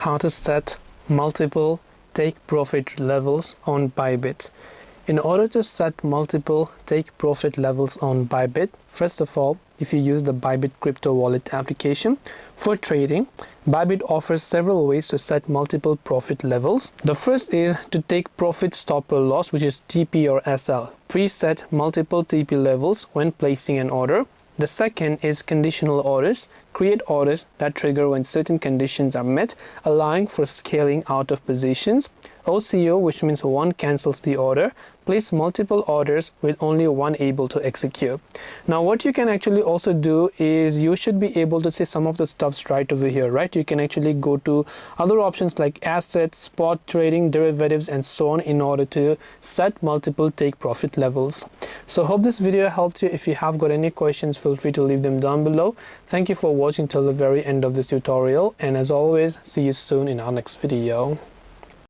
How to set multiple take profit levels on Bybit. In order to set multiple take profit levels on Bybit, first of all, if you use the Bybit crypto wallet application for trading, Bybit offers several ways to set multiple profit levels. The first is to take profit stop or loss, which is TP or SL. Preset multiple TP levels when placing an order. The second is conditional orders. Create orders that trigger when certain conditions are met, allowing for scaling out of positions. OCO, which means one cancels the order. Place multiple orders with only one able to execute. Now what you can actually also do is you should be able to see some of the stuffs right over here, right? You can actually go to other options like assets, spot trading, derivatives, and so on in order to set multiple take profit levels. So hope this video helped you. If you have got any questions, feel free to leave them down below. Thank you for watching till the very end of this tutorial, and as always, see you soon in our next video.